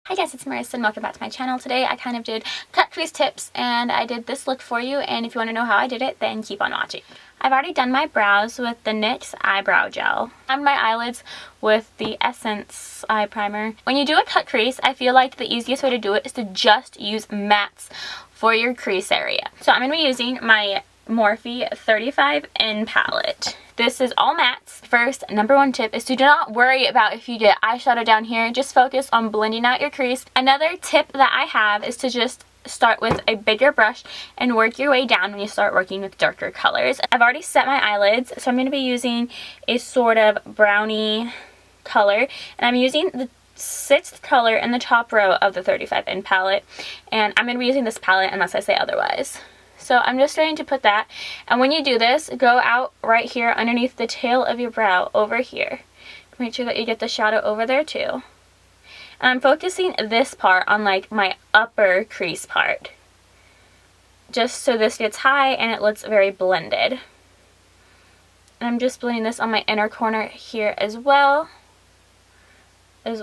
Hi guys, it's Marissa and welcome back to my channel. Today I kind of did cut crease tips and I did this look for you, and if you want to know how I did it, then keep on watching. I've already done my brows with the NYX eyebrow gel. On my eyelids with the Essence eye primer. When you do a cut crease, I feel like the easiest way to do it is to just use mattes for your crease area. So I'm going to be using my Morphe 35N palette. This is all mattes. First, number one tip is to do not worry about if you get eyeshadow down here. Just focus on blending out your crease. Another tip that I have is to just start with a bigger brush and work your way down when you start working with darker colors. I've already set my eyelids, so I'm going to be using a sort of brownie color, and I'm using the 6th color in the top row of the 35N palette, and I'm going to be using this palette unless I say otherwise. So I'm just going to put that, and when you do this, go out right here underneath the tail of your brow over here. Make sure that you get the shadow over there too. And I'm focusing this part on like my upper crease part, just so this gets high and it looks very blended. And I'm just blending this on my inner corner here as well as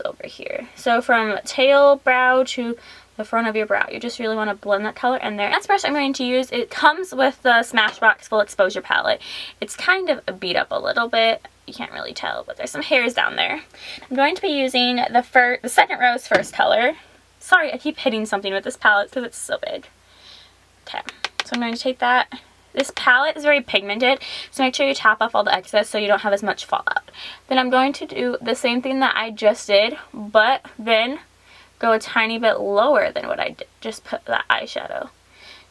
over here. So from tail brow to the front of your brow, you just really want to blend that color in there. Next brush I'm going to use, it comes with the Smashbox Full Exposure palette. It's kind of beat up a little bit. You can't really tell, but there's some hairs down there. I'm going to be using the second row's first color. Sorry, I keep hitting something with this palette because it's so big. Okay, so I'm going to take that. This palette is very pigmented, so make sure you tap off all the excess so you don't have as much fallout. Then I'm going to do the same thing that I just did, but then go a tiny bit lower than what I did. Just put that eyeshadow.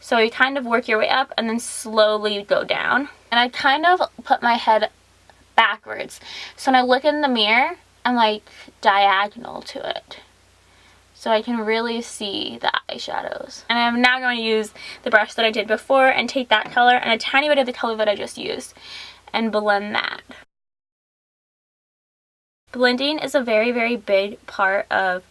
So you kind of work your way up and then slowly go down. And I kind of put my head backwards. So when I look in the mirror, I'm like diagonal to it. So I can really see the eyeshadows. And I'm now going to use the brush that I did before and take that color and a tiny bit of the color that I just used and blend that. Blending is a very, very big part of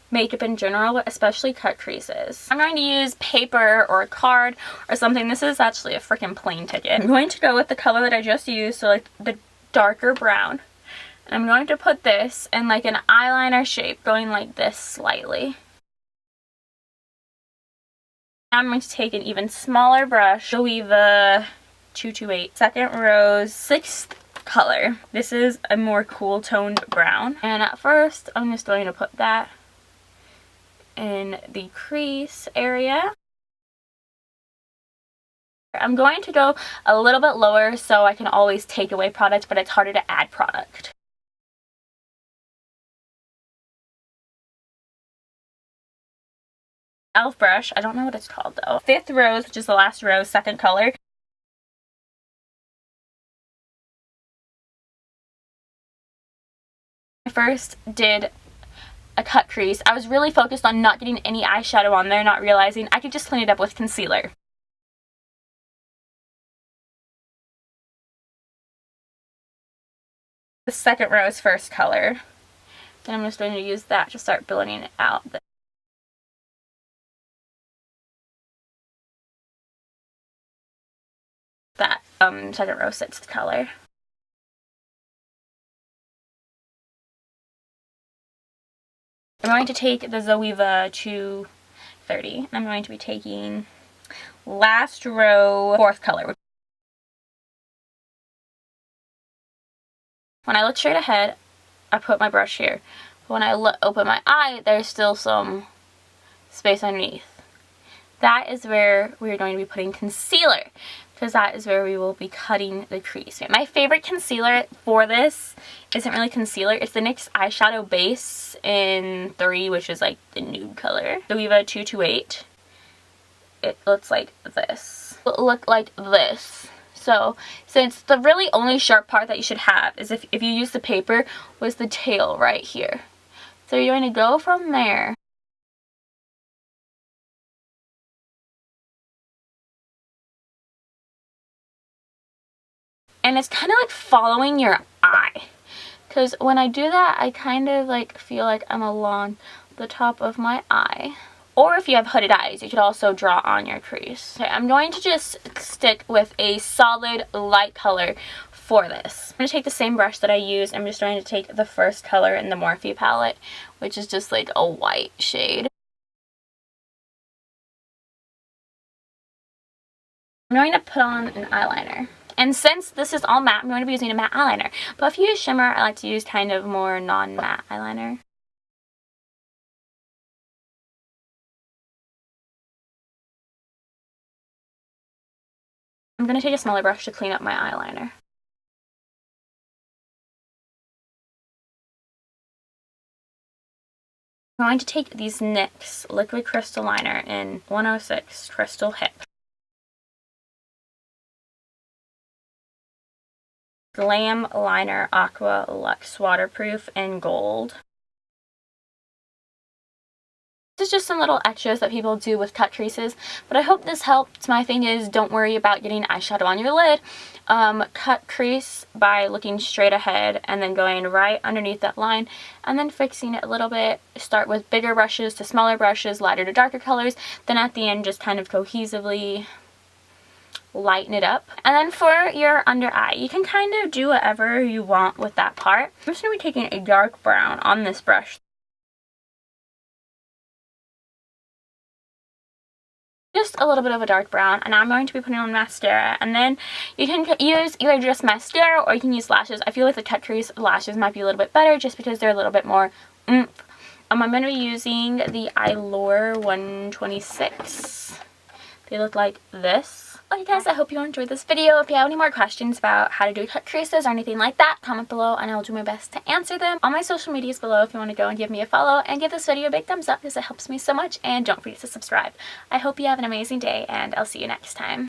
makeup in general, but especially cut creases. I'm going to use paper or a card or something. This is actually a freaking plane ticket. I'm going to go with the color that I just used, so like the darker brown. And I'm going to put this in like an eyeliner shape, going like this slightly. Now I'm going to take an even smaller brush, Weave 228, second row's 6th color. This is a more cool toned brown. And at first, I'm just going to put that in the crease area. I'm going to go a little bit lower so I can always take away product, but it's harder to add product. Elf brush, I don't know what it's called though. 5th rose, which is the last row, 2nd color. I first did a cut crease. I was really focused on not getting any eyeshadow on there, not realizing I could just clean it up with concealer. The 2nd row's first color. Then I'm just going to use that to start blending it out. That 2nd row 6th color. I'm going to take the Zoeva 230, and I'm going to be taking last row 4th color. When I look straight ahead, I put my brush here. But when I open my eye, there's still some space underneath. That is where we're going to be putting concealer, because that is where we will be cutting the crease. My favorite concealer for this isn't really concealer. It's the NYX eyeshadow base in 3, which is like the nude color. Zoeva 228. It looks like this. It will look like this. So, since the really only sharp part that you should have is if you use the paper, was the tail right here. So you're going to go from there. And it's kind of like following your eye. Because when I do that, I kind of like feel like I'm along the top of my eye. Or if you have hooded eyes, you could also draw on your crease. Okay, I'm going to just stick with a solid light color for this. I'm going to take the same brush that I used. I'm just going to take the first color in the Morphe palette, which is just like a white shade. I'm going to put on an eyeliner. And since this is all matte, I'm going to be using a matte eyeliner. But if you use shimmer, I like to use kind of more non-matte eyeliner. I'm going to take a smaller brush to clean up my eyeliner. I'm going to take these NYX Liquid Crystal Liner in 106 Crystal Hip. Glam Liner Aqua Luxe Waterproof in Gold. This is just some little extras that people do with cut creases, but I hope this helped. My thing is, don't worry about getting eyeshadow on your lid. Cut crease by looking straight ahead and then going right underneath that line and then fixing it a little bit. Start with bigger brushes to smaller brushes, lighter to darker colors, then at the end just kind of cohesively lighten it up. And then for your under eye, you can kind of do whatever you want with that part. I'm just going to be taking a dark brown on this brush. Just a little bit of a dark brown, and I'm going to be putting on mascara, and then you can use either just mascara or you can use lashes. I feel like the cut crease lashes might be a little bit better just because they're a little bit more oomph. I'm going to be using the Allure 126. They look like this. Okay guys, I hope you enjoyed this video. If you have any more questions about how to do cut creases or anything like that, comment below and I'll do my best to answer them. All my social medias below if you want to go and give me a follow, and give this video a big thumbs up because it helps me so much, and don't forget to subscribe. I hope you have an amazing day and I'll see you next time.